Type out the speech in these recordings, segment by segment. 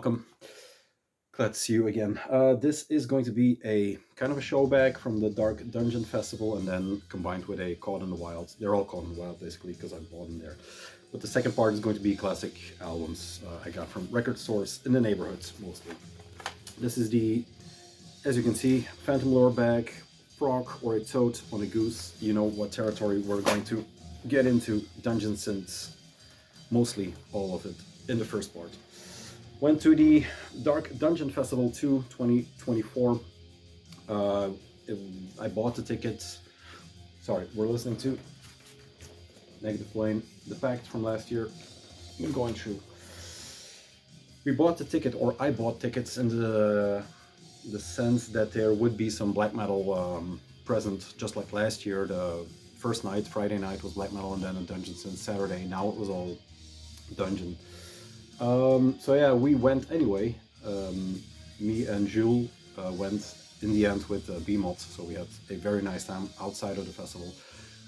welcome. Glad to see you again. This is going to be a kind of a show bag from the Dark Dungeon Festival and then combined with a Caught in the Wild. They're all Caught in the Wild basically because I bought them there. But the second part is going to be classic albums I got from record stores in the neighborhoods mostly. This is the, as you can see, Phantom Lore bag, frog or a toad on a goose. You know what territory we're going to get into. Dungeon Synths, mostly all of it in the first part. Went to the Dark Dungeon Festival 2 2024. I bought the tickets. Sorry, we're listening to Negative Plane, the pact from last year. I'm going through. We bought the ticket, or I bought tickets in the sense that there would be some black metal present, just like last year. The first night, Friday night, was black metal, and then a Dungeon Synth Saturday. Now it was all Dungeon. So yeah, we went anyway. Me and Jules went in the end with BMOD, so we had a very nice time outside of the festival.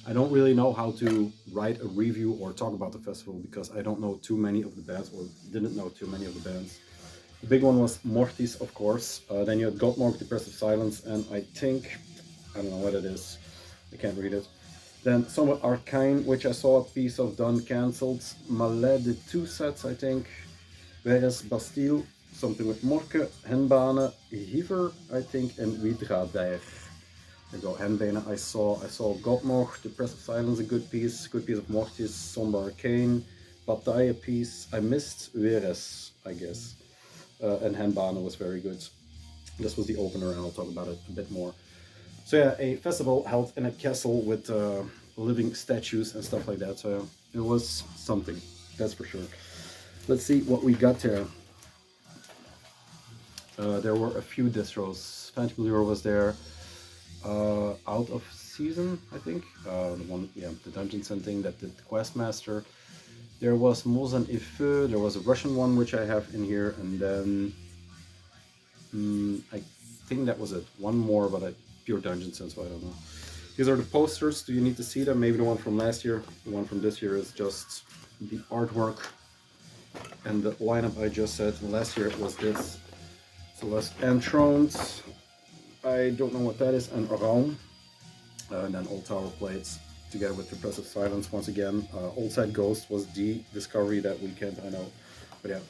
I don't really know how to write a review or talk about the festival because I don't know too many of the bands, or didn't know too many of the bands. The big one was Mortis, of course. Then you had Godmorg, Depressive Silence, and I don't know what it is, I can't read it. Then Somewhat Arcane, which I saw a piece of done cancelled. Malade did 2 sets, I think. Whereas Bastille, something with Morke, Henbane, Hiver, I think, and Widraberg. There you go, Henbane I saw Godmorg, Depressive Silence, a good piece of Mortis, Somber Arcane, Bathory a piece. I missed Weres, I guess. And Henbane was very good. This was the opener, and I'll talk about it a bit more. So yeah, a festival held in a castle with living statues and stuff like that. So it was something, that's for sure. Let's see what we got there. There were a few distros. Phantom Lure was there. Out of Season, I think. The one, yeah, the Dungeon Synth thing that did the Questmaster. There was Mozen et Feu. There was a Russian one which I have in here, and then I think that was it. One more, but pure Dungeon Synth, so I don't know. These are the posters. Do you need to see them? Maybe the one from last year. The one from this year is just the artwork and the lineup I just said. And last year it was this. So was Enthroned. I don't know what that is. And Around. And then Old Tower Plates together with Depressive Silence once again. Old Side Ghost was the discovery that weekend, I know. But yeah.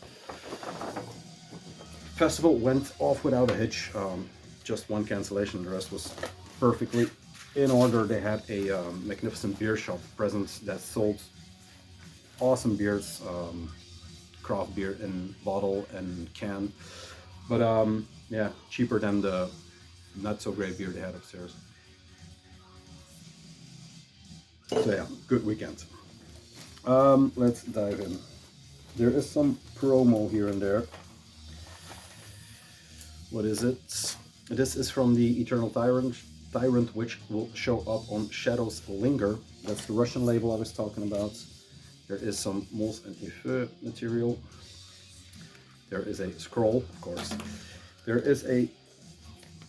Festival went off without a hitch. Just one cancellation, the rest was perfectly in order. They had a magnificent beer shop present that sold awesome beers, craft beer in bottle and can, but yeah, cheaper than the not so great beer they had upstairs. So yeah, good weekend. Let's dive in. There is some promo here and there. What is it? This is from the Eternal Tyrant, which will show up on Shadows Linger. That's the Russian label I was talking about. There is some Mols and Effeu material. There is a scroll, of course. There is a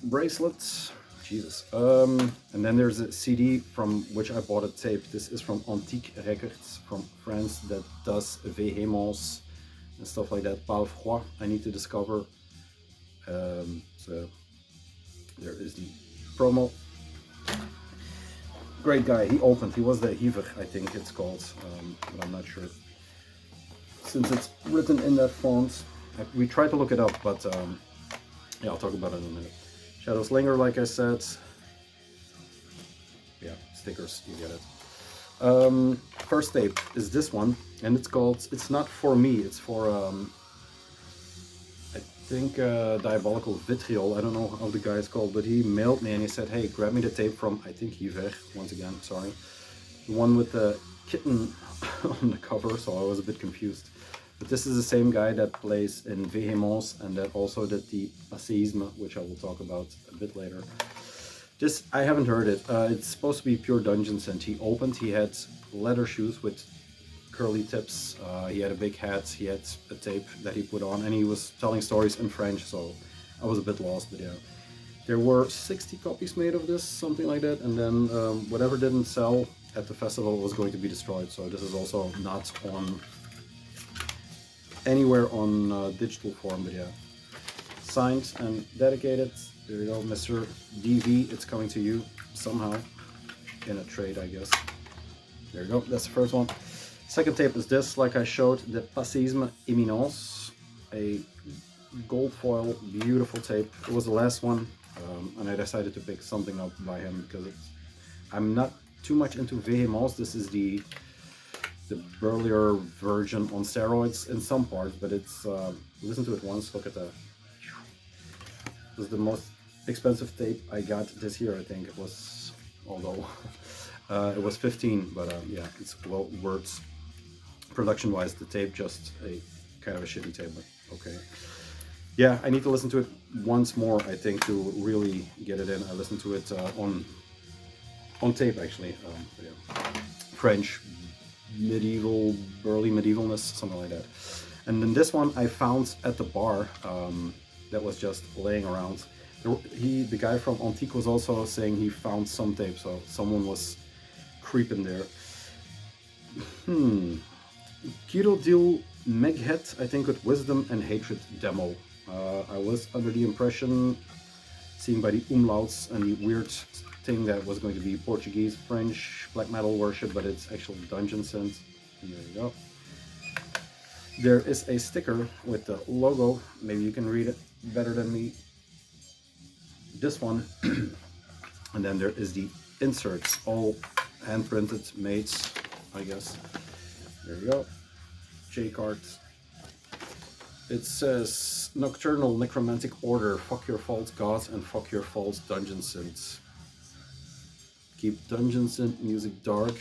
bracelet. Jesus. And then there's a CD from which I bought a tape. This is from Antique Records from France that does Vehemence and stuff like that. Pas Froid, I need to discover. So there is the promo. Great guy, he was the Hiver, I think it's called, but I'm not sure. Since it's written in that font, we tried to look it up, but yeah, I'll talk about it in a minute. Shadows Linger, like I said. Yeah, stickers, you get it. First tape is this one, and it's called, it's not for me, it's for I think Diabolical Vitriol, I don't know how the guy is called, but he mailed me and he said, hey, grab me the tape from, I think Hiver, once again, sorry. The one with the kitten on the cover, so I was a bit confused. But this is the same guy that plays in Vehemence and that also did the Passéisme, which I will talk about a bit later. This, I haven't heard it. It's supposed to be pure Dungeon Synth. He had leather shoes with curly tips, he had a big hat, he had a tape that he put on, and he was telling stories in French, so I was a bit lost, but yeah. There were 60 copies made of this, something like that, and then whatever didn't sell at the festival was going to be destroyed, so this is also not on anywhere on digital form, but yeah. Signed and dedicated. There you go, Mr. DV. It's coming to you somehow in a trade, I guess. There you go. That's the first one. Second tape is this, like I showed, the Passisme Imminence, a gold foil, beautiful tape. It was the last one, and I decided to pick something up by him because I'm not too much into Vehemence. This is the burlier version on steroids in some parts, but it's listen to it once. Look at that. This is the most expensive tape I got this year. I think it was, although it was 15, but yeah, it's well worth. Production-wise, the tape just a kind of a shitty tape, but okay. Yeah, I need to listen to it once more, I think, to really get it in. I listened to it on tape, actually. Yeah. French medieval, early medievalness, something like that. And then this one I found at the bar that was just laying around. The guy from Antique was also saying he found some tape, so someone was creeping there. Kiro Deal Meghead, I think, with Wisdom and Hatred demo. I was under the impression, seeing by the umlauts and the weird thing that was going to be Portuguese, French, black metal worship, but it's actual dungeon synth. And there you go. There is a sticker with the logo. Maybe you can read it better than me. This one. And then there is the inserts, all hand-printed, made, I guess. There you go. J-cards. It says Nocturnal Necromantic Order, fuck your false gods and fuck your false dungeon synths. Keep dungeon synth music dark.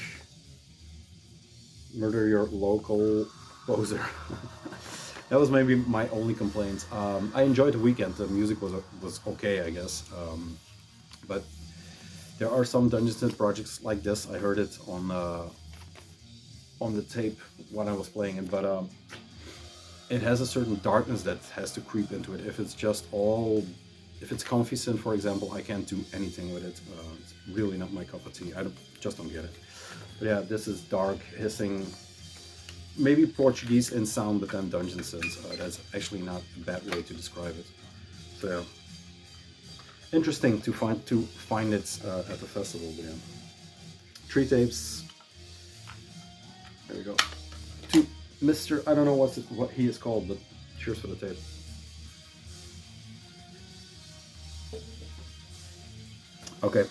Murder your local poser. That was maybe my only complaint. I enjoyed the weekend. The music was okay, I guess. But there are some dungeon synth projects like this. I heard it on the tape when I was playing it, but it has a certain darkness that has to creep into it. If it's just if it's comfy synth, for example, I can't do anything with it. It's really not my cup of tea. I just don't get it. But yeah, this is dark, hissing, maybe Portuguese in sound, but then dungeon synth. That's actually not a bad way to describe it. So yeah, interesting to find it at the festival. But yeah, 3 tapes. There we go. To Mr. I don't know what he is called, but cheers for the tape. Okay.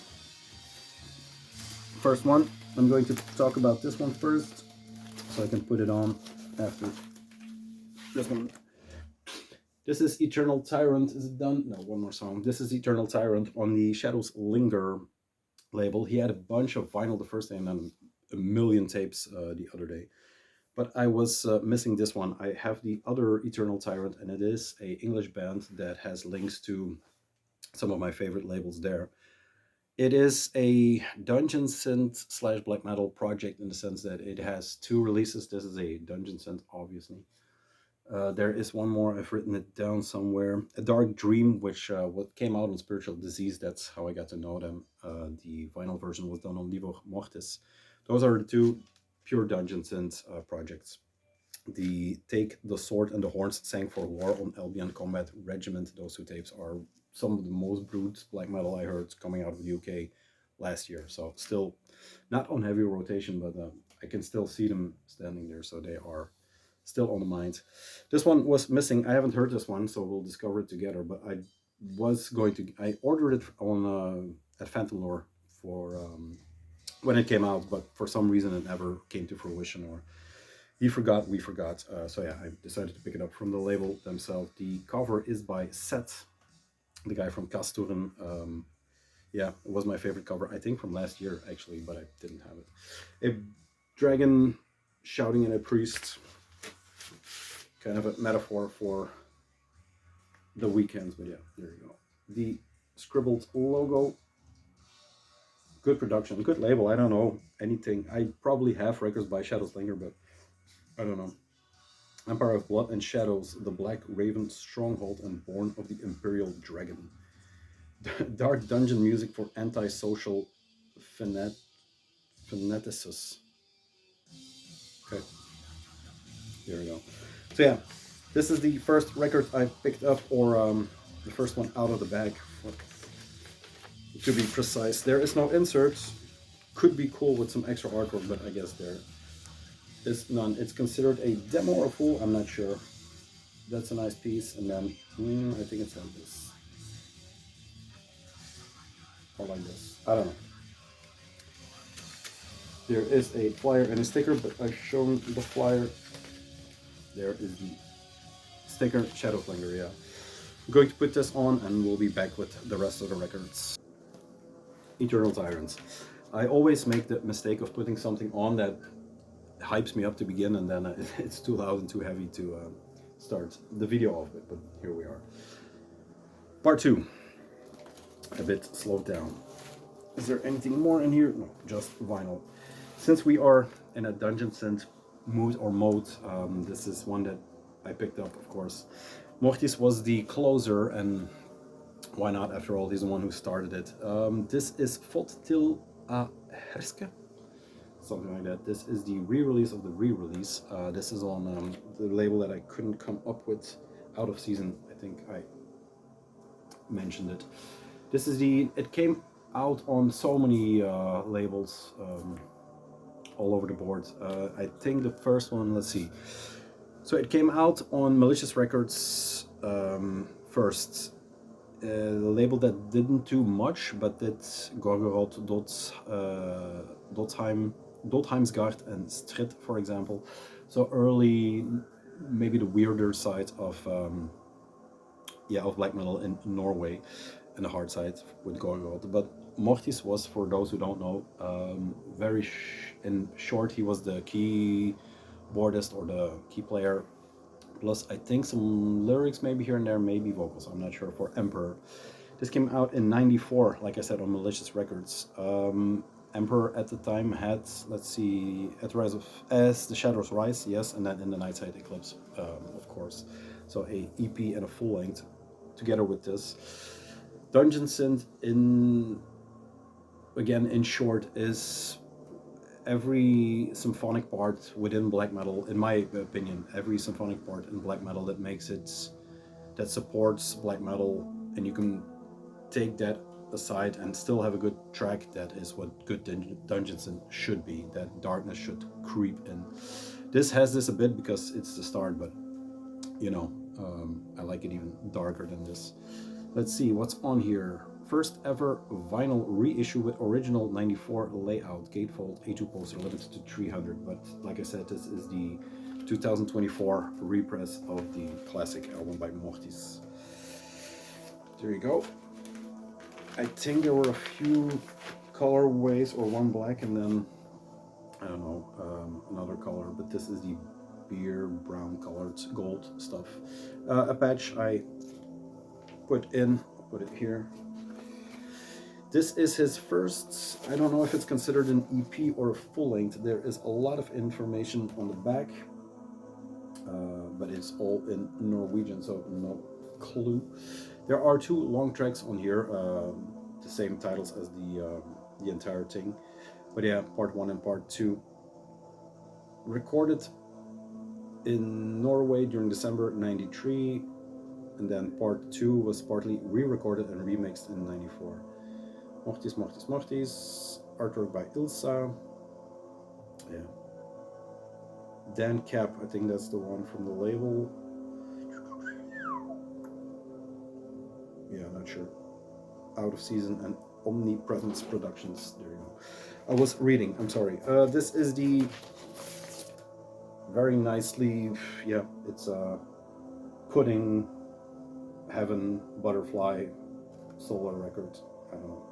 First one. I'm going to talk about this one first, so I can put it on after this one. This is Eternal Tyrant. Is it done? No, one more song. This is Eternal Tyrant on the Shadows Linger label. He had a bunch of vinyl the first day and then a million tapes the other day. But I was missing this one. I have the other Eternal Tyrant, and it is a English band that has links to some of my favorite labels there. It is a dungeon synth / black metal project in the sense that it has 2 releases. This is a dungeon synth, obviously. There is one more, I've written it down somewhere. A Dark Dream, which what came out on Spiritual Disease. That's how I got to know them. The vinyl version was done on Livre Mortis. Those are the 2 pure dungeon synth projects. The Take the Sword and the Horns Sang for War on Albion Combat Regiment. Those 2 tapes are some of the most brute black metal I heard coming out of the UK last year. So still not on heavy rotation, but I can still see them standing there. So they are still on the mind. This one was missing. I haven't heard this one, so we'll discover it together. But I ordered it on at Phantom Lore for when it came out, but for some reason it never came to fruition, or he forgot, we forgot. So yeah, I decided to pick it up from the label themselves. The cover is by Seth, the guy from Casturen. Yeah, it was my favorite cover, I think, from last year, actually, but I didn't have it. A dragon shouting at a priest, kind of a metaphor for the weekends, but yeah, there you go. The scribbled logo, good production, good label. I don't know anything. I probably have records by Shadowslinger, but I don't know. Empire of Blood and Shadows, the Black Raven Stronghold, and Born of the Imperial Dragon. Dark dungeon music for antisocial fanaticists. Okay, here we go. So yeah, This is the first record I picked up, or the first one out of the bag, to be precise. There is no inserts. Could be cool with some extra artwork, but I guess there is none. It's considered a demo or full, I'm not sure. That's a nice piece, and then I think it's like this. Or like this. I don't know. There is a flyer and a sticker, but I've shown the flyer. There is the sticker, Shadowflinger, yeah. I'm going to put this on and we'll be back with the rest of the records. Eternal Tyrant. I always make the mistake of putting something on that hypes me up to begin, and then it's too loud and too heavy to start the video off with, but here we are. Part 2. A bit slowed down. Is there anything more in here? No, just vinyl. Since we are in a Dungeon Synth mood or mode, this is one that I picked up, of course. Mortis was the closer, and why not? After all, he's the one who started it. This is Filth till Herske, something like that. This is the re-release of the re-release. This is on the label that I couldn't come up with out of season. I think I mentioned it. This is it came out on so many labels all over the board. I think the first one, let's see. So it came out on Malicious Records first. The label that didn't do much, but did Gorgoroth, Dotheimsgard and Strid, for example. So early, maybe the weirder side of black metal in Norway, and the hard side with Gorgoroth. But Mortis was, for those who don't know, in short, he was the keyboardist or the key player, plus I think some lyrics maybe here and there, maybe vocals, I'm not sure, for Emperor. This came out in '94, like I said, on Malicious Records. Emperor at the time had, let's see, As the Shadows Rise, yes, and then In the Nightside Eclipse, of course. So a EP and a full length together with this. Dungeon Synth, in short, is every symphonic part within black metal, in my opinion, every symphonic part in black metal that supports black metal, and you can take that aside and still have a good track. That is what good Dungeon Synth should be. That darkness should creep in. This has this a bit because it's the start, but I like it even darker than this. Let's see what's on here. First ever vinyl reissue with original '94 layout, gatefold, A2 poster, limited to 300. But like I said, this is the 2024 repress of the classic album by Mortis. There you go. I think there were a few colorways, or one black and then, I don't know, another color, but this is the beer brown colored gold stuff. A patch I put it here. This is his first, I don't know if it's considered an EP or a full length. There is a lot of information on the back, but it's all in Norwegian, so no clue. There are 2 long tracks on here, the same titles as the entire thing. But yeah, part 1 and part 2. Recorded in Norway during December '93, and then part 2 was partly re-recorded and remixed in '94. Mortis, artwork by Ilsa. Yeah. Dan Cap, I think that's the one from the label. Yeah, not sure. Out of Season and Omnipresence Productions. There you go. I was reading, I'm sorry. This is the very nicely, it's a Pudding, Heaven, Butterfly, Solar record. I don't know.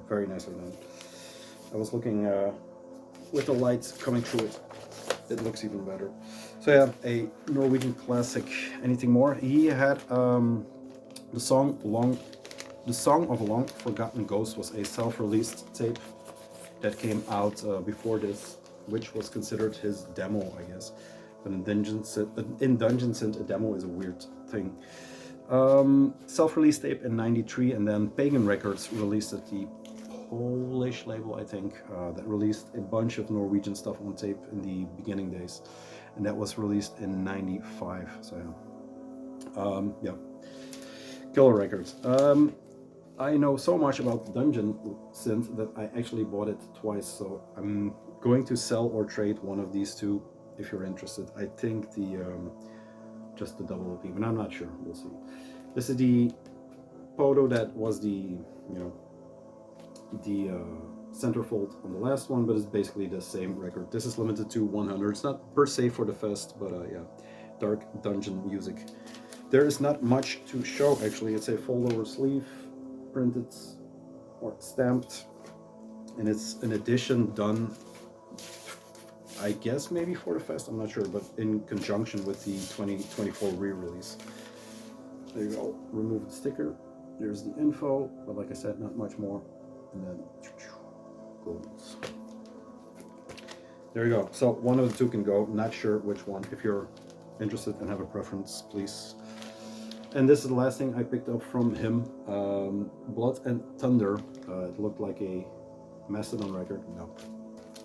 Very nicely done. I was looking with the lights coming through it. It looks even better. So yeah, a Norwegian classic. Anything more? He had the song of a Long Forgotten Ghost was a self-released tape that came out before this, which was considered his demo, I guess. But in Dungeon Synth, a demo is a weird thing. Self-release tape in '93, and then Pagan Records released it, the Polish label, I think, that released a bunch of Norwegian stuff on tape in the beginning days. and that was released in '95. So yeah, killer records. I know so much about Dungeon synth that I actually bought it twice, so I'm going to sell or trade one of these two if you're interested. I think the just the double LP, but I'm not sure. We'll see. This is the photo that was the centerfold on the last one, but it's basically the same record. This is limited to 100. It's not per se for the fest, but yeah, dark dungeon music. There is not much to show actually. It's a fold-over sleeve, printed or stamped, and it's an edition done, I guess maybe for the fest, I'm not sure, but in conjunction with the 2024 re-release. There you go. Remove the sticker. There's the info, but like I said, not much more. And then goals. There you go. So one of the two can go. Not sure which one. If you're interested and have a preference, please. And this is the last thing I picked up from him. Blood and Thunder. It looked like a Mastodon record. No,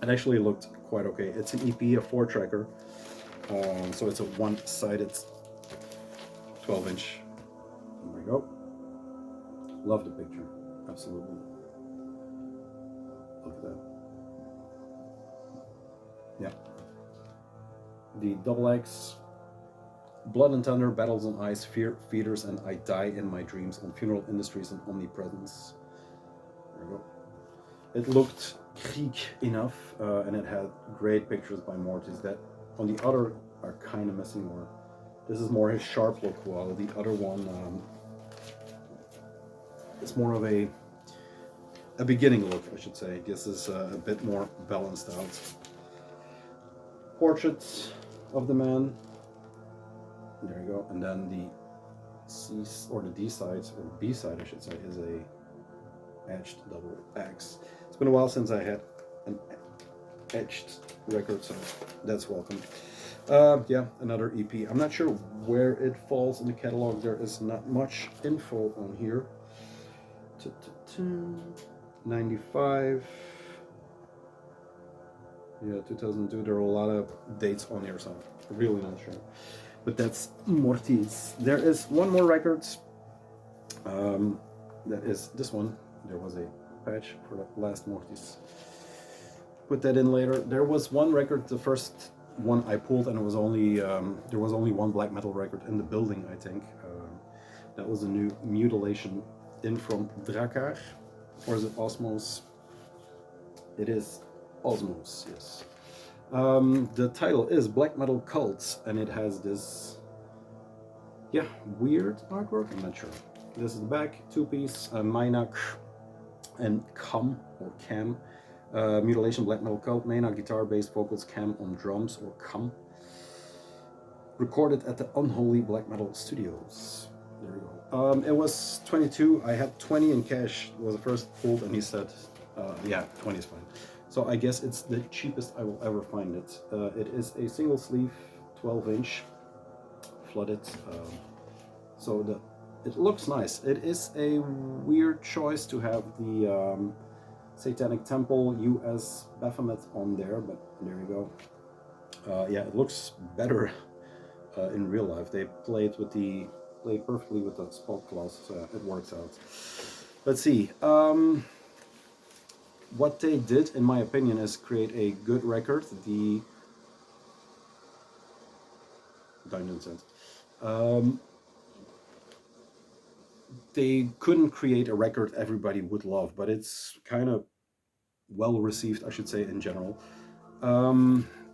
it actually looked quite okay. It's an EP, a 4-tracker. So it's a one-sided 12-inch. There we go. Love the picture. Absolutely. Look at that. Yeah. The double X. Blood and Thunder, Battles on Ice, Fear, Feeders, and I Die in My Dreams on Funeral Industries and Omnipresence. There we go. It looked Krieg enough, and it had great pictures by Mortis that on the other are kind of missing more. This is more his sharp look, while the other one it's more of a beginning look, I should say. This is a bit more balanced out. Portrait of the man. There you go. And then the C or the D side, or B side, I should say, is a etched double X. It's been a while since I had an etched record, so that's welcome. Yeah, another EP. I'm not sure where it falls in the catalog. There is not much info on here. 95. Yeah, 2002. There are a lot of dates on here, so I'm really not sure. But that's Mortis. There is one more record. That is this one. There was a patch for the last Mortis. Put that in later. There was one record, the first one I pulled, and it was only there was only one black metal record in the building, I think. That was a new Mutilation in from Drakar, or is it Osmos? It is Osmos, yes. The title is Black Metal Cults, and it has this, yeah, weird artwork. I'm not sure. This is the back, 2-piece, Mainak and Cam or Cam. Mutilation Black Metal Cult, Mainak guitar, bass, vocals, Cam on drums or Cam. Recorded at the Unholy Black Metal Studios. There we go. It was 22. I had 20 in cash. It was the first pulled, and he said, yeah, 20 is fine. So I guess it's the cheapest I will ever find it. It is a single sleeve, 12-inch, flooded. So it looks nice. It is a weird choice to have the Satanic Temple US Baphomet on there, but there you go. Yeah, it looks better in real life. They play perfectly with the spot claws, so it works out. Let's see. What they did, in my opinion, is create a good record. The Dungeon Synth. They couldn't create a record everybody would love, but it's kind of well received, I should say, in general.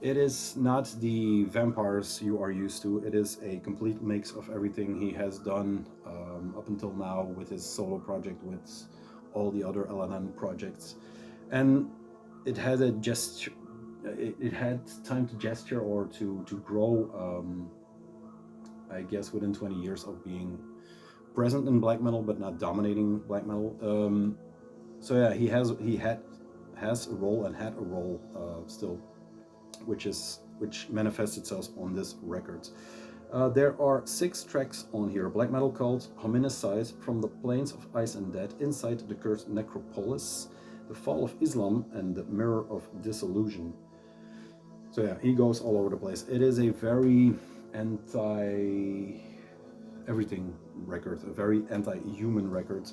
It is not the vampires you are used to. It is a complete mix of everything he has done up until now with his solo project, with all the other LNM projects. And it had a gesture, it had time to gesture or to grow, I guess, within 20 years of being present in black metal, but not dominating black metal. So yeah, he has a role and had a role still, which manifests itself on this record. There are 6 tracks on here. Black Metal Cult, Hominicide, From the Plains of Ice and Dead, Inside the Cursed Necropolis, The Fall of Islam, and The Mirror of Disillusion. So So yeah, he goes all over the place. It is a very anti-everything record, a very anti-human record.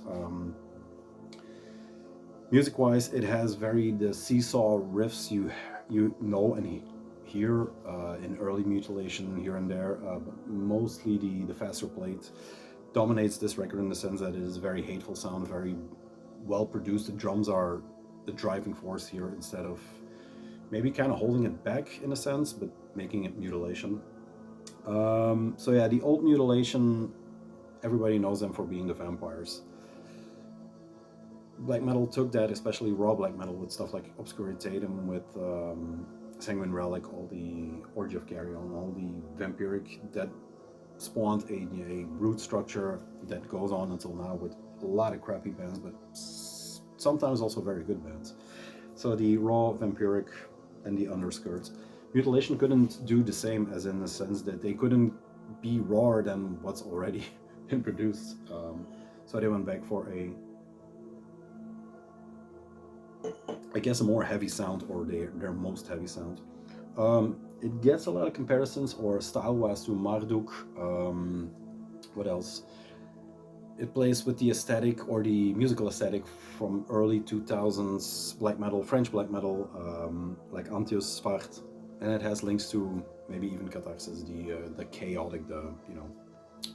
Music-wise, it has the seesaw riffs you know and hear in early Mutilation here and there. But mostly the faster plate dominates this record in the sense that it is very hateful sound, very well produced. The drums are the driving force here instead of maybe kind of holding it back in a sense, but making it Mutilation. So yeah, the old Mutilation, everybody knows them for being the vampires. Black metal took that, especially raw black metal, with stuff like Obscuritatum, with Sanguine Relic, all the Orgy of Carrion, all the vampiric, that spawned a root structure that goes on until now with a lot of crappy bands, but sometimes also very good bands. So the raw, vampiric, and the underskirts. Mutilation couldn't do the same, as in the sense that they couldn't be rawer than what's already been produced. So they went back for I guess a more heavy sound, or their most heavy sound. It gets a lot of comparisons, or style-wise, to Marduk. What else? It plays with the aesthetic, or the musical aesthetic, from early 2000s black metal, French black metal, like Antius Svart, and it has links to maybe even Catharsis, the chaotic,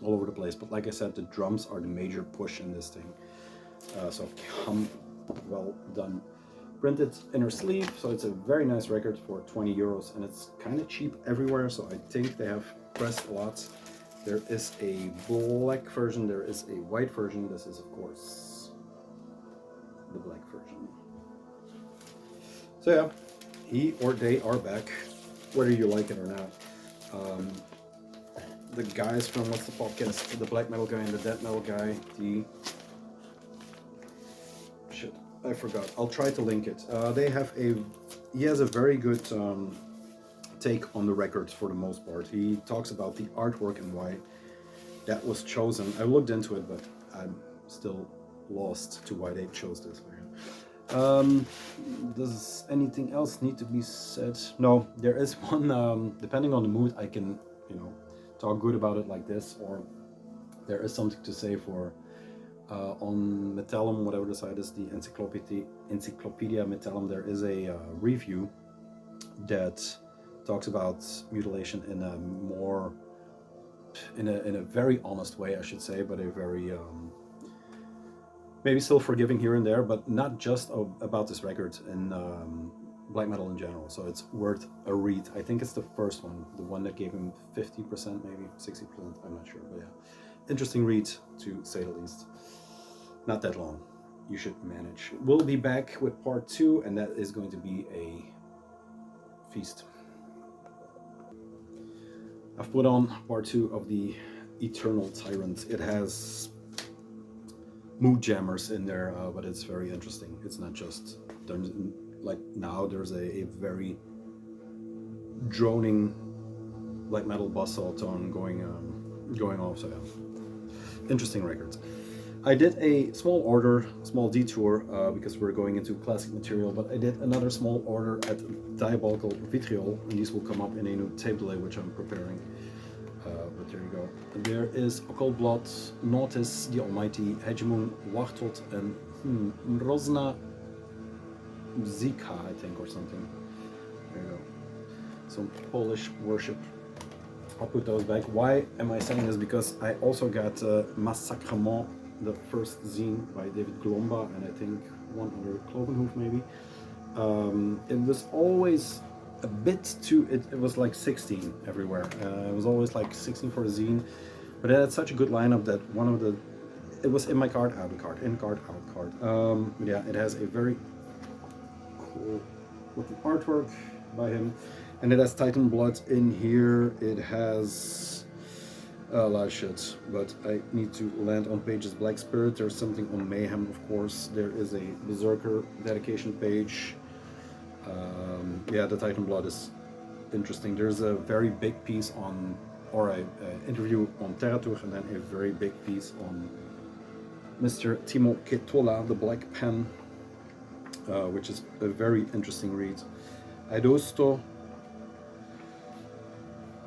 all over the place. But like I said, the drums are the major push in this thing. So well done. Printed inner sleeve, so it's a very nice record for 20 euros, and it's kind of cheap everywhere, so I think they have pressed a lot. There is a black version, there is a white version. This is, of course, the black version. So yeah, he or they are back, whether you like it or not. The guys from what's the podcast, the black metal guy and the death metal guy, I forgot. I'll try to link it. He has a very good take on the records for the most part. He talks about the artwork and why that was chosen. I looked into it, but I'm still lost to why they chose this. Does anything else need to be said? No, there is one. Depending on the mood, I can, talk good about it like this, or there is something to say for. On Metallum, whatever the site is, the Encyclopedia Metallum, there is a review that talks about Mutilation in a more, in a very honest way, I should say, but a very maybe still forgiving here and there, but not just about this record, in black metal in general. So it's worth a read. I think it's the first one, the one that gave him 50%, maybe 60%. I'm not sure, but yeah, interesting read to say the least. Not that long. You should manage. We'll be back with part 2, and that is going to be a feast. I've put on part 2 of the Eternal Tyrant. It has mood jammers in there, but it's very interesting. It's not just like now. There's a very droning black metal buzzsaw tone going off. So yeah, interesting records. I did a small detour, because we're going into classic material, but I did another small order at Diabolical Vitriol, and these will come up in a new tape delay, which I'm preparing. But there you go. And there is Occult Blood, Mortis, the Almighty, Hegemon, Wartot, and Mrozna Zika, I think, or something. There you go. Some Polish worship. I'll put those back. Why am I saying this? Because I also got Massacrement, the first zine by David Glomba, and I think one other, Clovenhoof maybe. It was always a bit too, it was like 16 everywhere. It was always like 16 for the zine, but it had such a good lineup that it was in my card, out of card, in card, out card. Yeah, it has a very cool looking artwork by him, and it has Titan Blood in here. It has a lot of shit, but I need to land on pages. Black Spirit, there's something on Mayhem, of course. There is a Berserker dedication page. Yeah, the Titan Blood is interesting. There's a very big piece on, or an interview on Terratur, and then a very big piece on Mr. Timo Ketola, the Black Pen, which is a very interesting read. Aidosto,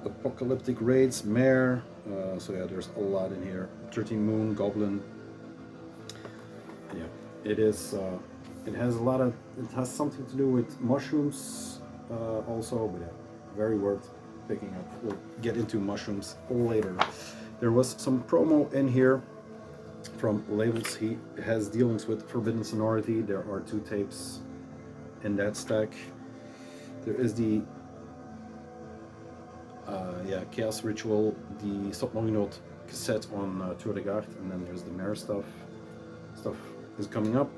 Apocalyptic Raids, Mare, so yeah, there's a lot in here. 13 Moon, Goblin. Yeah, it is. It has a lot of. It has something to do with mushrooms, also, but yeah, very worth picking up. We'll get into mushrooms later. There was some promo in here from labels. He has dealings with Forbidden Sonority. There are 2 tapes in that stack. There is the Chaos Ritual, the Stop Moving Note cassette on Tour de Garde, and then there's the Mare stuff. Stuff is coming up.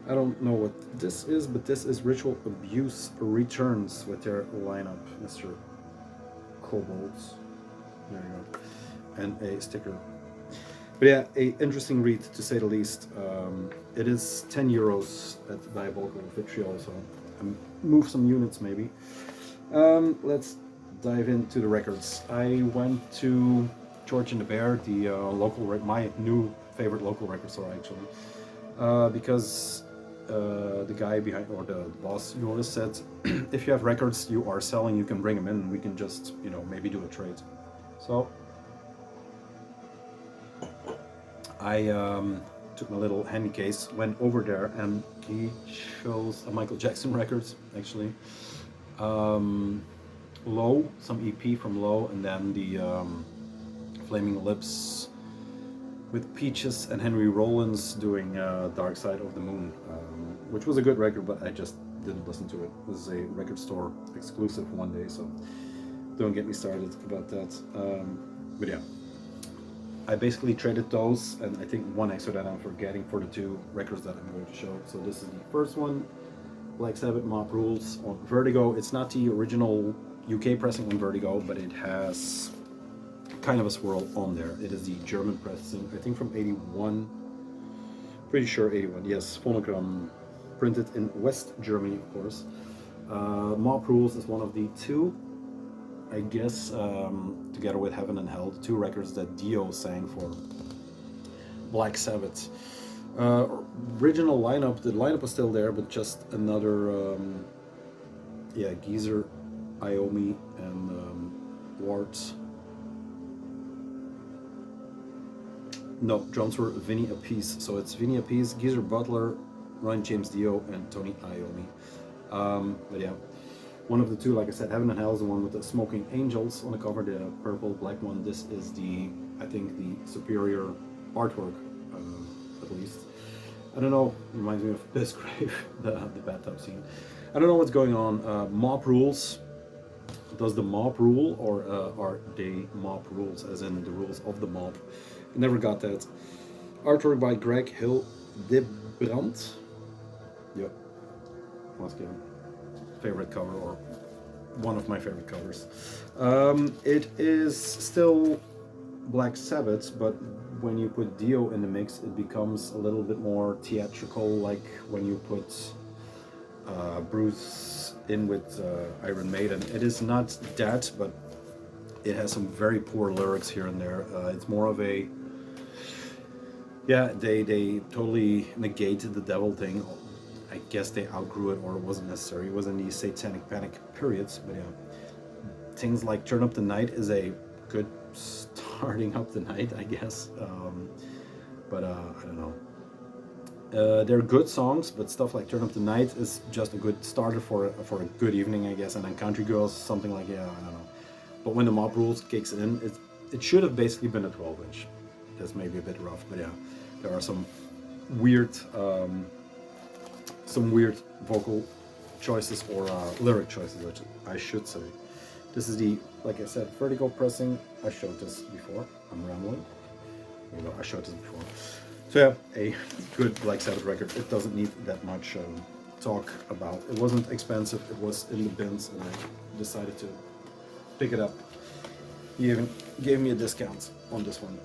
I don't know what this is, but this is Ritual Abuse Returns with their lineup, Mr. Kobolds. There you go. And a sticker. But yeah, a interesting read to say the least. It is 10 euros at Diabolical Vitriol, so move some units maybe. Let's dive into the records. I went to George and the Bear, the local, my new favorite local record store actually, because the guy behind, or the boss, Mortis, said, if you have records you are selling, you can bring them in and we can just, you know, maybe do a trade. So I took my little handy case, went over there, and he shows a Michael Jackson records actually. Low, some EP from Low, and then the Flaming Lips with Peaches and Henry Rollins doing Dark Side of the Moon, which was a good record, but I just didn't listen to it. It was a record store exclusive one day, so don't get me started about that. But yeah, I basically traded those, and I think one extra that I'm forgetting for the 2 records that I'm going to show. So this is the first one, Black Sabbath Mob Rules on Vertigo. It's not the original UK pressing on Vertigo, but it has kind of a swirl on there. It is the German pressing, I think from 81, pretty sure 81, yes, phonogram, printed in West Germany, of course. Mob Rules is one of the 2, I guess, together with Heaven and Hell, the 2 records that Dio sang for Black Sabbath. Original lineup, the lineup was still there, but just another, Geezer, Iomi, and Ward. No, drums were Vinny Appice, so it's Vinny Appice, Geezer Butler, Ryan James Dio, and Tony Iommi. But yeah, one of the 2, like I said, Heaven and Hell is the one with the Smoking Angels on the cover, the purple black one. This is the, I think, the superior artwork, at least. I don't know, reminds me of Discography, the bathtub scene. I don't know what's going on. Mob Rules. Does the mob rule, or are they mob rules, as in the rules of the mob? I never got that. Artwork by Greg Hill Debrandt. Yep. Once again, favorite cover, or one of my favorite covers. It is still Black Sabbath, but when you put Dio in the mix, it becomes a little bit more theatrical, like when you put Bruce in with Iron Maiden. It is not that, but it has some very poor lyrics here and there. It's more of a, they totally negated the devil thing. I guess they outgrew it, or it wasn't necessary. It was in the Satanic Panic periods, but yeah. Things like Turn Up the Night is a good starting up the night, I guess. But I don't know. They're good songs, but stuff like Turn Up the Night is just a good starter for a good evening, I guess. And then Country Girls, something like, I don't know. But when the Mob Rules kicks in, it should have basically been a 12-inch. That's maybe a bit rough, but yeah, there are some weird vocal choices, or lyric choices, which I should say. This is the, like I said, Vertigo pressing. I showed this before. I'm rambling. There you go, I showed this before. So yeah, a good Black Sabbath record. It doesn't need that much talk about. It wasn't expensive. It was in the bins, and I decided to pick it up. He even gave me a discount on this one.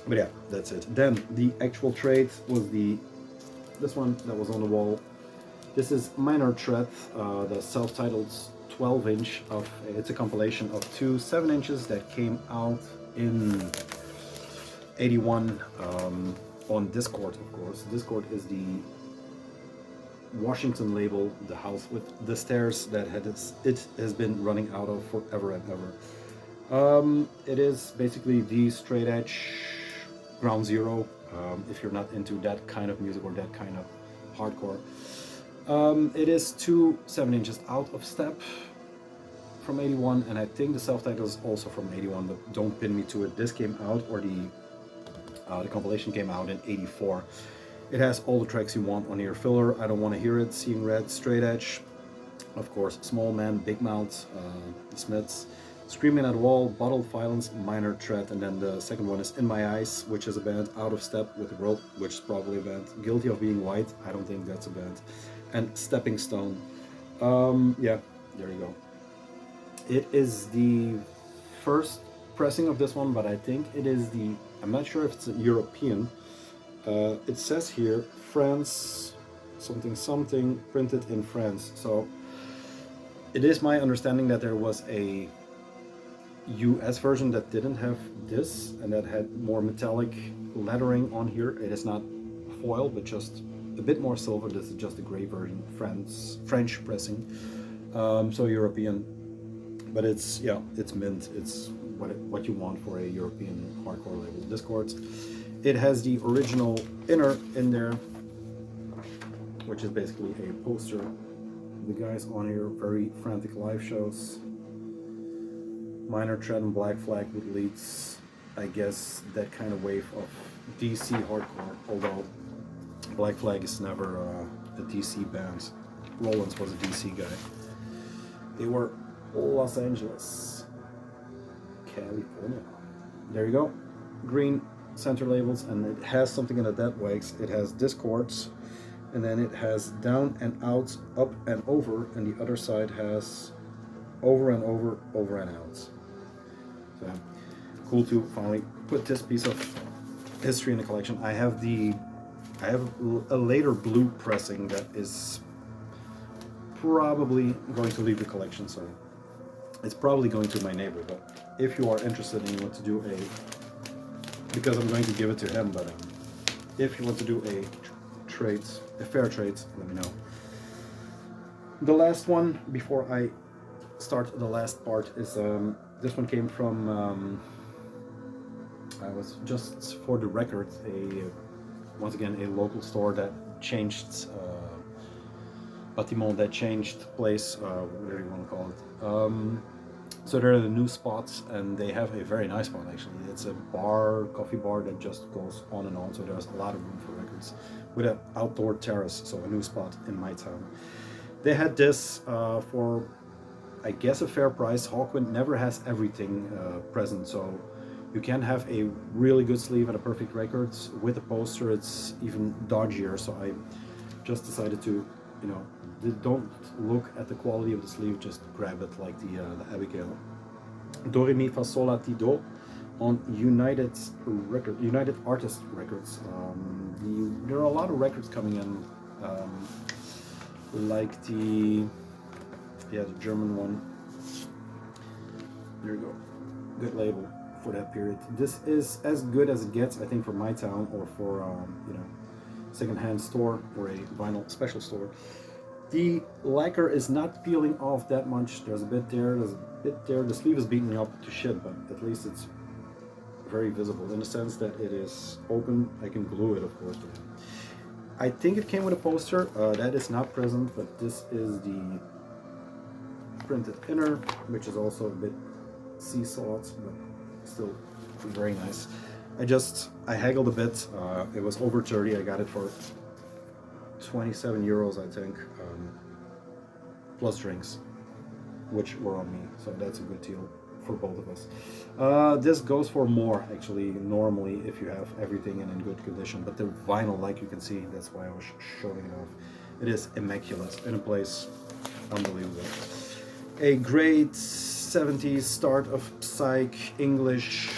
But yeah, that's it. Then the actual trade was this one that was on the wall. This is Minor Threat, the self-titled 12-inch of. It's a compilation of 2 7-inches that came out in '81 on Discord, of course. Discord is the Washington label, the house with the stairs that it has been running out of forever and ever. It is basically the straight edge ground zero, if you're not into that kind of music or that kind of hardcore. It is 2 7-inches out of step from 81, and I think the self-title is also from 81, but don't pin me to it. This came out, or the compilation came out in 84. It has all the tracks you want on here. Filler, I Don't Want to Hear It, Seeing Red, Straight Edge, of course, Small Man, Big Mouth, The Smiths, Screaming at the Wall, Bottled Violence, Minor Threat, and then the second one is In My Eyes, which is a band. Out of Step with the World, which is probably a band. Guilty of Being White, I don't think that's a band. And Stepping Stone. Yeah, there you go. It is the first pressing of this one, but I think it is I'm not sure if it's a European. It says here, France, something, printed in France. So it is my understanding that there was a US version that didn't have this, and that had more metallic lettering on here. It is not foil, but just a bit more silver. This is just a gray version, French pressing. So European. But it's mint. It's what you want for a European hardcore label. Discords. It has the original inner in there, which is basically a poster. The guys on here, very frantic live shows. Minor Threat and Black Flag with leads, I guess, that kind of wave of DC hardcore. Although Black Flag is never a DC band. Rollins was a DC guy. They were Los Angeles, California. There you go. Green center labels, and it has something in the dead wags. It has discords, and then it has down and out, up and over, and the other side has over and over, over and out. So cool to finally put this piece of history in the collection. I have a later blue pressing that is probably going to leave the collection, so it's probably going to my neighbor. But if you are interested and you want to do because I'm going to give it to him, but if you want to do a fair trade, let me know. The last one before I start the last part is this one came from I was just for the record once again a local store that changed bâtiment, that changed place, whatever you want to call it. So they're in a new spot, and they have a very nice spot actually. It's a coffee bar that just goes on and on, so there's a lot of room for records with an outdoor terrace, so a new spot in my town. They had this for, I guess, a fair price. Hawkwind never has everything present, so you can have a really good sleeve and a perfect record. With a poster, it's even dodgier, so I just decided to, don't look at the quality of the sleeve, just grab it like the Abigail. Do Re Mi Fa Sol La Ti Do on United Artist Records. There are a lot of records coming in, like the German one. There you go, good label for that period. This is as good as it gets, I think, for my town, or for second-hand store or a vinyl special store. The lacquer is not peeling off that much. There's a bit there, The sleeve is beaten up to shit, but at least it's very visible in the sense that it is open. I can glue it, of course. But I think it came with a poster. That is not present, but this is the printed inner, which is also a bit seesawed, but still very nice. I haggled a bit. It was over 30. I got it for 27 euros, I think, plus drinks, which were on me, so that's a good deal for both of us. This goes for more, actually, normally, if you have everything in good condition, but the vinyl, like you can see, that's why I was showing it off. It is immaculate, in a place unbelievable. A great 70s start of Psych English.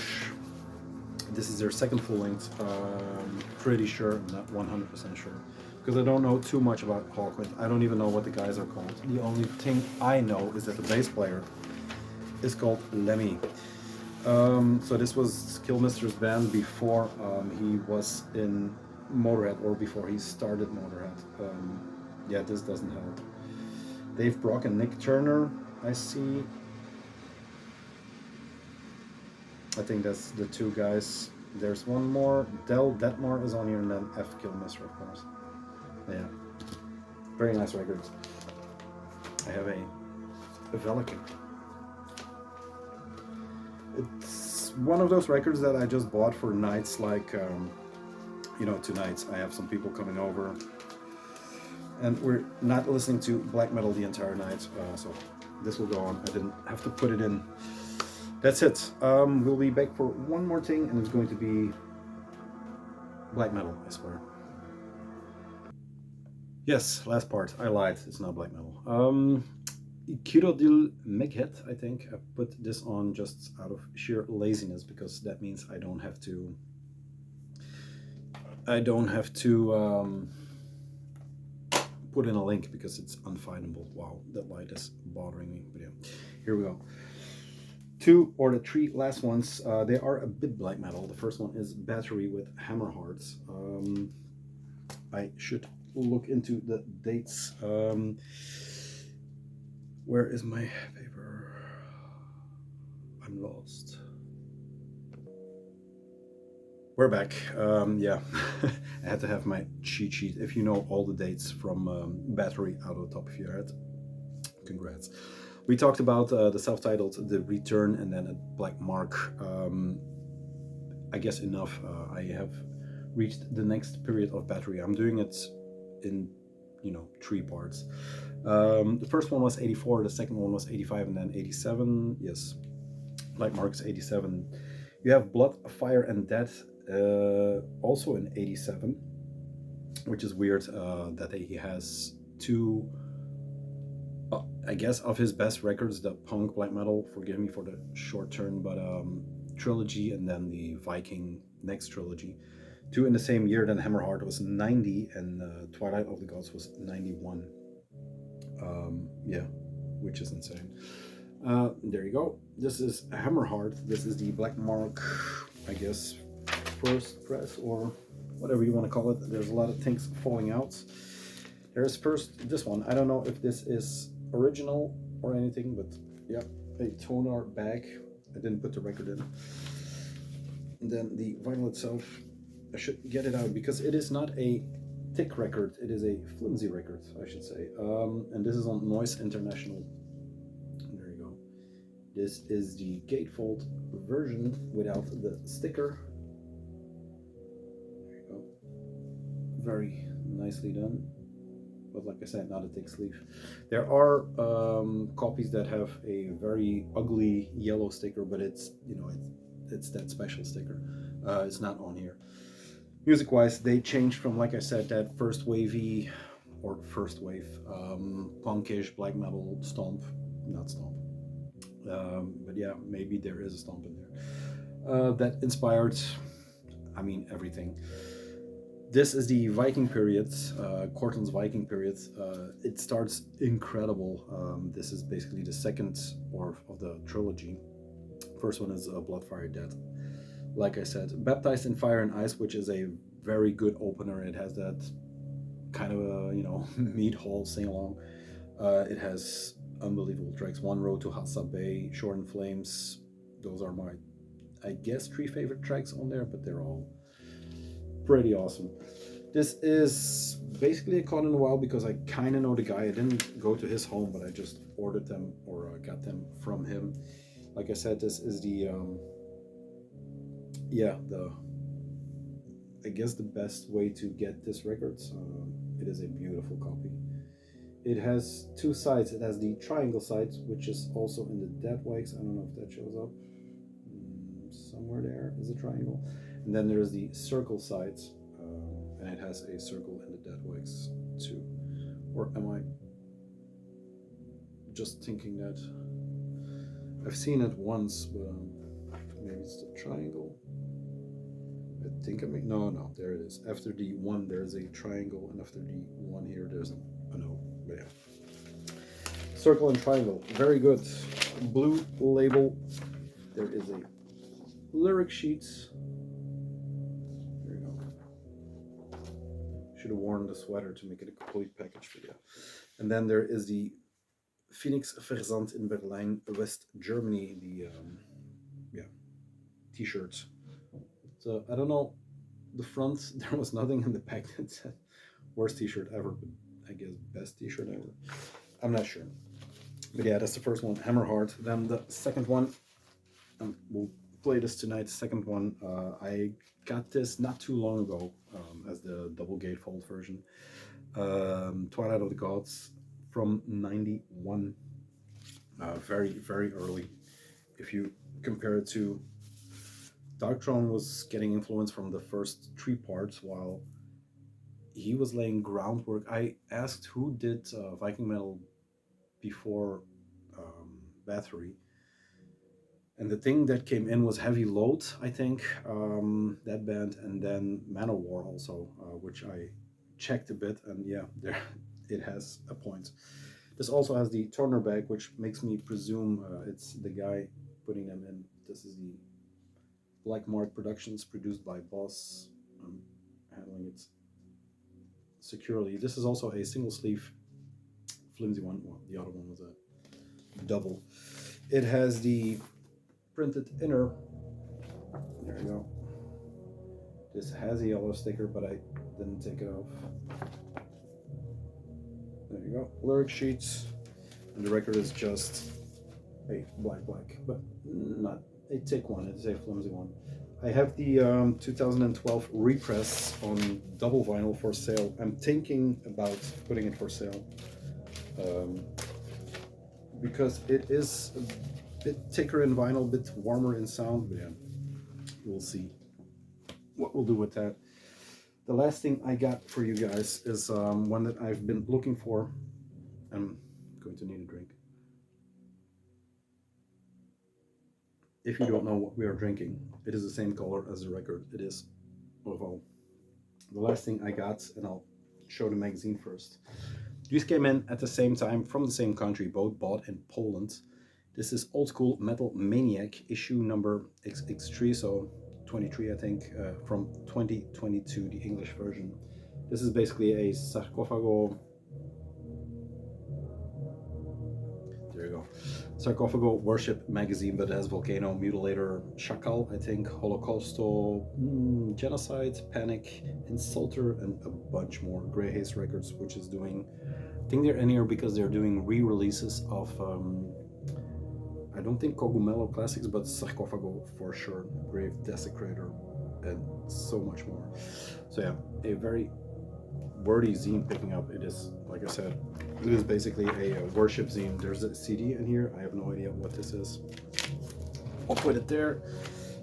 This is their second full length. Pretty sure, I'm not 100% sure, because I don't know too much about Hawkwind. I don't even know what the guys are called. The only thing I know is that the bass player is called Lemmy. So this was Killmister's band before he was in Motorhead, or before he started Motorhead. Yeah, this doesn't help. Dave Brock and Nick Turner, I see. I think that's the two guys. There's one more. Del Detmar is on here, and then F. Kilmister, of course. Yeah. Very nice records. I have a Velikin. It's one of those records that I just bought for nights like, you know, tonight's. I have some people coming over. And we're not listening to black metal the entire night, so this will go on. I didn't have to put it in. That's it. We'll be back for one more thing, and it's going to be black metal, I swear. Yes, last part. I lied. It's not black metal. Kirodil Meghet, I think. I put this on just out of sheer laziness because that means I don't have to. Put in a link because it's unfindable. Wow, that light is bothering me. But yeah, here we go. Two or the three last ones. They are a bit black metal. The first one is Bathory with Hammer Hearts. I should look into the dates. Where is my paper? I'm lost. We're back. Yeah, I had to have my cheat sheet. If you know all the dates from Bathory out of the top of your head, congrats. We talked about the self-titled, The Return, and then a Black Mark. I guess enough. I have reached the next period of Bathory. I'm doing it in, you know, 3 parts. The first one was 84, the second one was 85, and then 87. Yes, Black Mark is 87. You have Blood, Fire, and Death, also in 87, which is weird that he has 2, I guess, of his best records, the punk black metal, forgive me for the short turn, but trilogy, and then the Viking next trilogy. 2 in the same year. Then Hammerheart was 90, and Twilight of the Gods was 91. Yeah, which is insane. There you go. This is Hammerheart. This is the Black Mark, I guess, first press, or whatever you want to call it. There's a lot of things falling out. There's first this one. I don't know if this is original or anything, but yeah, a toner bag. I didn't put the record in. And then the vinyl itself, I should get it out because it is not a thick record. It is a flimsy record, I should say. And this is on Noise International. There you go. This is the gatefold version without the sticker. There you go. Very nicely done. But like I said, not a thick sleeve. There are copies that have a very ugly yellow sticker, but it's, you know, it's that special sticker. It's not on here. Music-wise, they changed from, like I said, that first wave, punkish black metal stomp, not stomp. But yeah, maybe there is a stomp in there. That inspired, I mean, everything. This is the Viking period, Cortland's Viking period. It starts incredible. This is basically the second of the trilogy. First one is Blood, Fire, Death. Like I said, Baptized in Fire and Ice, which is a very good opener. It has that kind of a, you know, meat hall sing-along. It has unbelievable tracks. One Road to Hassa Bay, Shore and Flames. Those are my, I guess, 3 favorite tracks on there, but they're all pretty awesome. This is basically a Caught in the Wild because I kind of know the guy. I didn't go to his home, but I just ordered them or got them from him. Like I said, this is the I guess the best way to get this record. It is a beautiful copy. It has 2 sides. It has the triangle side, which is also in the Dead Wakes. I don't know if that shows up. Somewhere there is a triangle. And then there is the circle side, and it has a circle in the Dead Wakes too. Or am I just thinking that? I've seen it once, but maybe it's the triangle. I think no, there it is. After the 1 there's a triangle, and after the 1 here there's a no, but yeah. Circle and triangle, very good. Blue label. There is a lyric sheet. There you go. should have worn the sweater to make it a complete package video. And then there is the Phoenix Versand in Berlin, West Germany, the t-shirts. So I don't know, the front, there was nothing in the pack that said worst t-shirt ever, but I guess best t-shirt ever. I'm not sure. But yeah, that's the first one, Hammerheart. Then the second one, we'll play this tonight. The second one, I got this not too long ago as the double gatefold version. Twilight of the Gods from 91. Very, very early. If you compare it to Darkthrone, was getting influence from the first 3 parts while he was laying groundwork. I asked who did Viking Metal before Bathory, and the thing that came in was Heavy Load, I think, that band, and then Manowar also, which I checked a bit, and yeah, there it has a point. This also has the Turner bag, which makes me presume it's the guy putting them in. This is the Black Mark Productions, produced by Boss. I'm handling it securely. This is also a single sleeve flimsy one. Well, the other one was a double. It has the printed inner. There you go. This has a yellow sticker, but I didn't take it off. There you go. Lyric sheets. And the record is just a black, but not a thick one. It's a flimsy one. I have the 2012 repress on double vinyl for sale. I'm thinking about putting it for sale because it is a bit thicker in vinyl, a bit warmer in sound. But yeah, we'll see what we'll do with that. The last thing I got for you guys is one that I've been looking for. I'm going to need a drink. If you don't know what we are drinking, it is the same color as the record. It is Oval. The last thing I got, and I'll show the magazine first. These came in at the same time from the same country, both bought in Poland. This is Old School Metal Maniac, issue number XX3, so 23, I think, from 2022, the English version. This is basically a Sarcofago. There you go. Sarcofago worship magazine, but it has Volcano, Mutilator, Shakal, I think, Holocausto, Genocide, Panic, Insulter, and a bunch more. Grey Haze Records, which is doing, I think they're in here because they're doing re-releases of, I don't think Cogumelo Classics, but Sarcofago for sure, Grave Desecrator, and so much more. So yeah, a very wordy zine picking up. It is, like I said, it is basically a worship zine. There's a CD in here. I have no idea what this is. I'll put it there.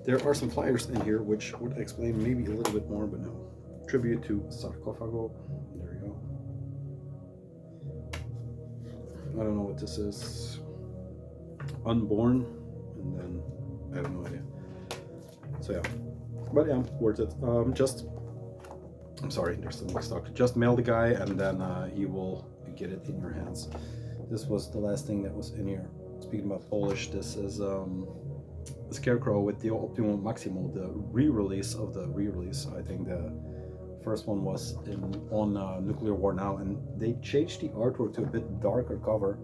There are some flyers in here which would explain maybe a little bit more, but no. Tribute to Sarcofago. There you go. I don't know what this is. Unborn, and then I have no idea. So yeah, but yeah, worth it. I'm sorry, there's still more stock. Just mail the guy, and then he will get it in your hands. This was the last thing that was in here. Speaking about Polish, this is a Scarecrow with the Optimum Maximo, the re-release of the re-release. I think the first one was on Nuclear War Now, and they changed the artwork to a bit darker cover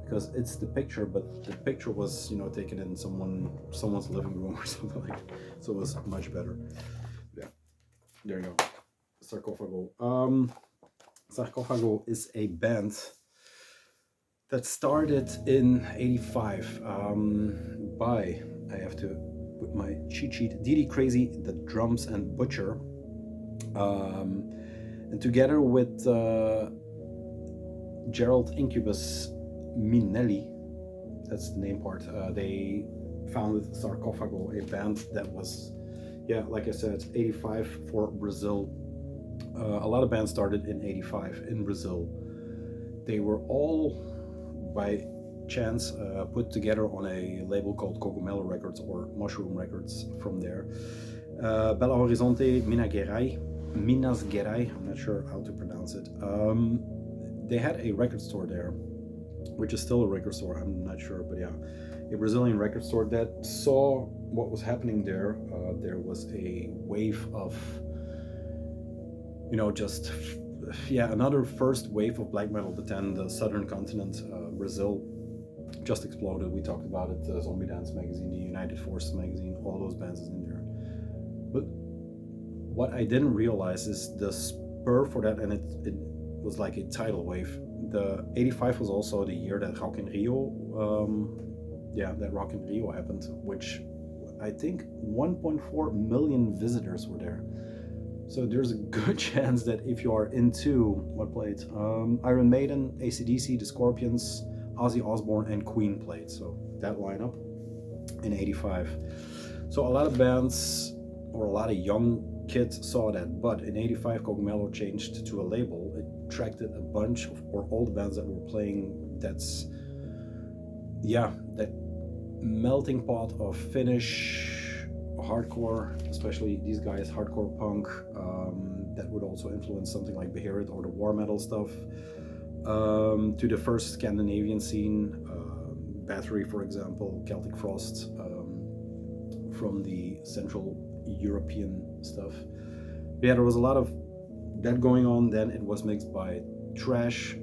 because it's the picture, but the picture was, you know, taken in someone's living room or something like that. So it was much better. Yeah, there you go. Sarcofago. Sarcofago is a band that started in '85 by, I have to put my cheat sheet, Didi Crazy, the drums, and Butcher. And together with Gerald Incubus Minelli, that's the name part, they founded Sarcofago, a band that was, yeah, like I said, 85 for Brazil. A lot of bands started in '85 in Brazil. They were all, by chance, put together on a label called Cogumelo Records or Mushroom Records from there. Belo Horizonte, Minas Gerais, I'm not sure how to pronounce it. They had a record store there, which is still a record store, I'm not sure, but yeah, a Brazilian record store that saw what was happening there. There was a wave of you know, just yeah, another first wave of black metal. But then the southern continent, Brazil, just exploded. We talked about it. The Zombie Dance magazine, the United Forces magazine, all those bands is in there. But what I didn't realize is the spur for that, and it was like a tidal wave. The 85 was also the year that Rock in Rio, that Rock in Rio happened, which I think 1.4 million visitors were there. So there's a good chance that if you are into what played, Iron Maiden, AC/DC, The Scorpions, Ozzy Osbourne, and Queen played. So that lineup in 85. So a lot of bands or a lot of young kids saw that, but in 85 Cogumelo changed to a label. It attracted a bunch of, or all the bands that were playing, that's, yeah, that melting pot of Finnish hardcore, especially these guys, hardcore punk, that would also influence something like Beherit or the war metal stuff, to the first Scandinavian scene, Bathory, for example, Celtic Frost, from the Central European stuff. But yeah, there was a lot of that going on. Then it was mixed by thrash,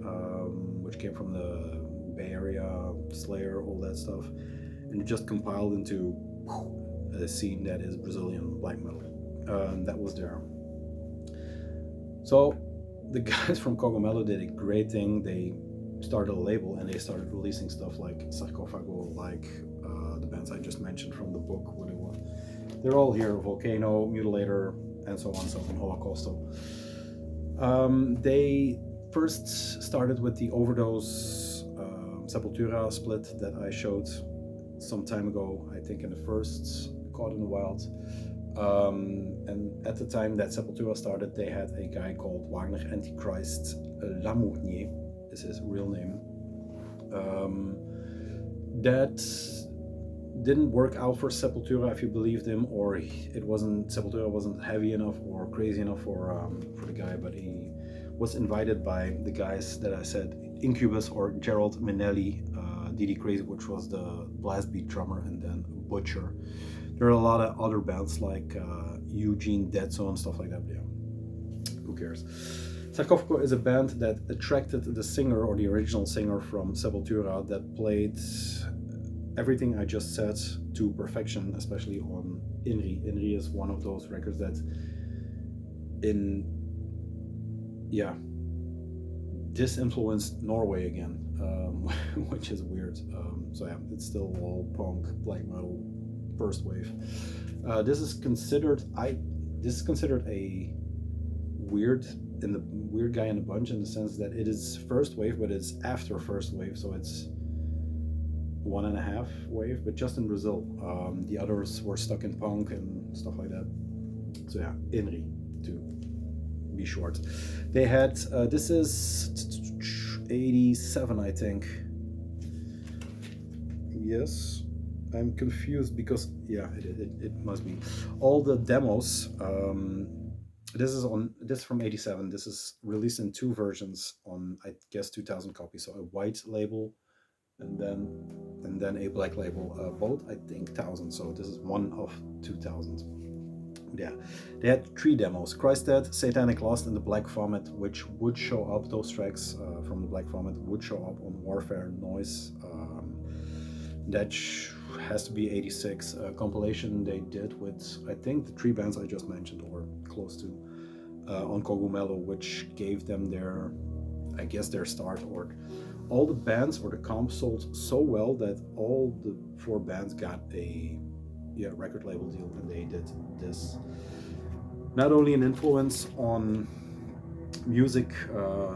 which came from the Bay Area, Slayer, all that stuff, and it just compiled into a scene that is Brazilian black metal. That was there. So the guys from Cogumelo did a great thing. They started a label and they started releasing stuff like Sarcofago, like the bands I just mentioned from the book. What it was. They're all here: Volcano, Mutilator, and so on, so on, Holocausto. They first started with the Overdose Sepultura split that I showed some time ago, I think in the first Caught in the Wild. And at the time that Sepultura started, they had a guy called Wagner Antichrist Lamournier, is his real name. That didn't work out for Sepultura, if you believed him, or Sepultura wasn't heavy enough or crazy enough for the guy, but he was invited by the guys that I said, Incubus or Gerald Minelli, DD Crazy, which was the blast beat drummer, and then Butcher. There are a lot of other bands like Eugene, Dead Zone, stuff like that. Yeah, who cares? Sarcofago is a band that attracted the singer, or the original singer from Sepultura, that played everything I just said to perfection, especially on Inri. Inri is one of those records that disinfluenced Norway again, which is weird. So yeah, it's still all punk, black metal, first wave. This is considered a weird guy in the bunch, in the sense that it is first wave, but it's after first wave, so it's 1.5 wave, but just in Brazil. The others were stuck in punk and stuff like that. So yeah, Inri, to be short. They had, this is 87, I think. Yes, I'm confused because, yeah, it must be. All the demos, this is from 87. This is released in 2 versions on, I guess, 2,000 copies. So a white label and then a black label, both I think 1,000. So this is one of 2,000. Yeah, they had 3 demos: Christ Dead, Satanic Lost, and the Black Vomit, which would show up, those tracks from the Black Vomit would show up on Warfare Noise. That has to be 86, compilation they did with, I think, the 3 bands I just mentioned, or close to, on Cogumelo, which gave them their, I guess, their start. Or all the bands or the comp sold so well that all the 4 bands got a record label deal, and they did this. Not only an influence on music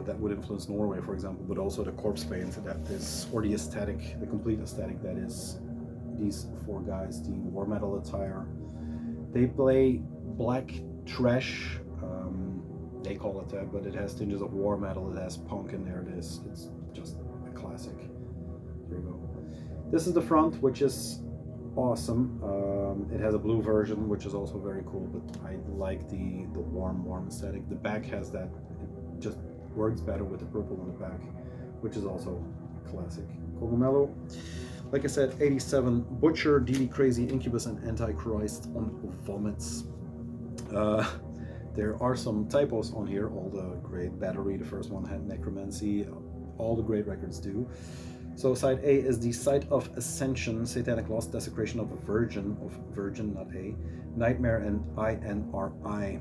that would influence Norway, for example, but also the corpse paint that is, or the aesthetic, the complete aesthetic that is these 4 guys, the war metal attire. They play black thrash, they call it that, but it has tinges of war metal, it has punk in there, it's just a classic. There you go. This is the front, which is awesome. It has a blue version, which is also very cool, but I like the warm aesthetic. The back has that, it just works better with the purple on the back, which is also classic. Cogumelo, like I said, 87, Butcher, DD Crazy, Incubus, and Antichrist on Vomits. There are some typos on here. All the great Bathory, the first one had necromancy. All the great records do. So side A is the Site of Ascension, Satanic Lost, Desecration of a Virgin, not A, Nightmare and INRI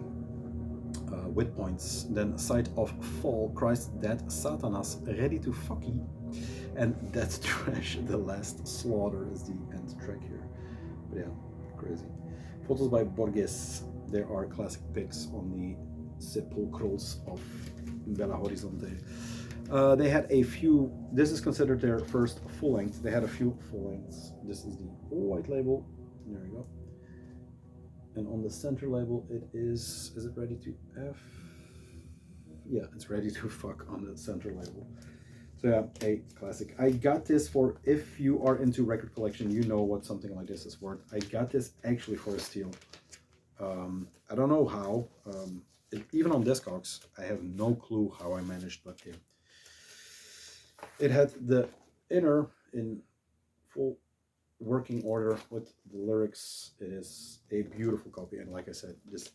with points. Then Site of Fall, Christ Dead, Satanas, Ready to Fucky, and Death Trash, The Last Slaughter is the end track here. But yeah, crazy. Photos by Borges. There are classic pics on the sepulchrals of Belo Horizonte. They had a few, this is considered their first full length. They had a few full lengths. This is the white label. There we go. And on the center label, it is it ready to F? Yeah, it's ready to fuck on the center label. So yeah, a classic. I got this for, if you are into record collection, you know what something like this is worth. I got this actually for a steal. I don't know how. Even on discogs, I have no clue how I managed, but yeah. It had the inner in full working order with the lyrics. It is a beautiful copy, and like I said, just,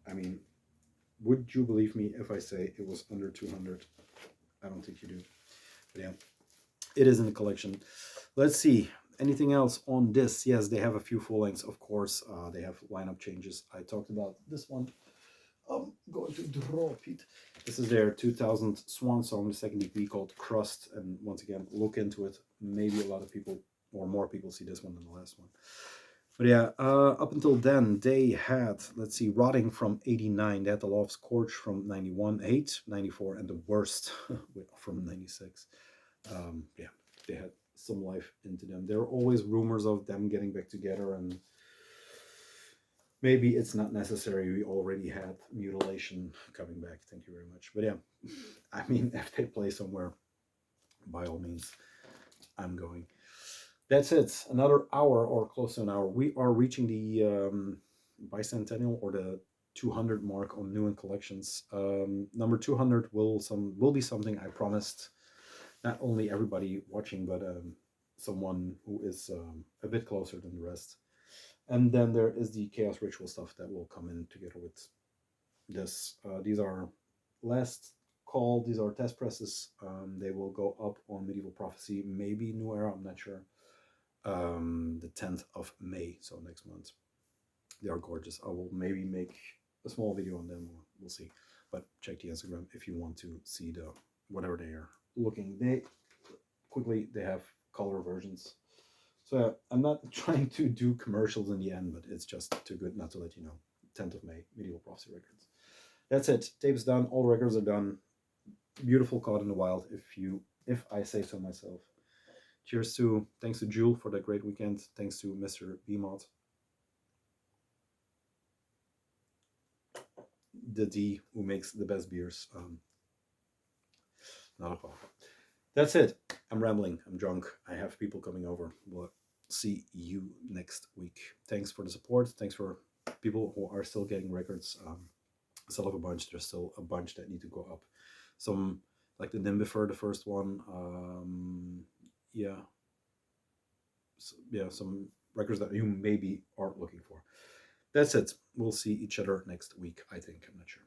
I mean, would you believe me if I say it was under 200? I don't think you do. But yeah, it is in the collection. Let's see. Anything else on this? Yes, they have a few full lengths, of course. They have lineup changes. I talked about this one. I'm going to draw Pete. This is their 2000 Swan Song, the second EP called Crust. And once again, look into it. Maybe a lot of people, or more people, see this one than the last one. But yeah, up until then, they had, let's see, Rotting from 89. They had The Law of Scourge from 91, Hate, 94, and The Worst from 96. Yeah, they had some life into them. There are always rumors of them getting back together, and maybe it's not necessary. We already had Mutilation coming back. Thank you very much. But yeah, I mean, if they play somewhere, by all means, I'm going. That's it. Another hour or close to an hour. We are reaching the bicentennial or the 200 mark on new and collections. Number 200 will be something I promised not only everybody watching, but someone who is a bit closer than the rest. And then there is the Chaos Ritual stuff that will come in together with this. These are last call. These are test presses. They will go up on Medieval Prophecy, maybe New Era, I'm not sure. The 10th of May, so next month. They are gorgeous. I will maybe make a small video on them. We'll see. But check the Instagram if you want to see the whatever they are looking. They have color versions. So yeah, I'm not trying to do commercials in the end, but it's just too good not to let you know. 10th of May, Medieval Prophecy Records. That's it. Tape is done. All records are done. Beautiful Caught in the Wild, if I say so myself. Thanks to Jewel for that great weekend. Thanks to Mr. BMod. The D who makes the best beers. Not a problem. That's it. I'm rambling. I'm drunk. I have people coming over. We'll see you next week. Thanks for the support. Thanks for people who are still getting records. Still have a bunch. There's still a bunch that need to go up. Some, like the Nimbifer, the first one. Some records that you maybe aren't looking for. That's it. We'll see each other next week, I think. I'm not sure.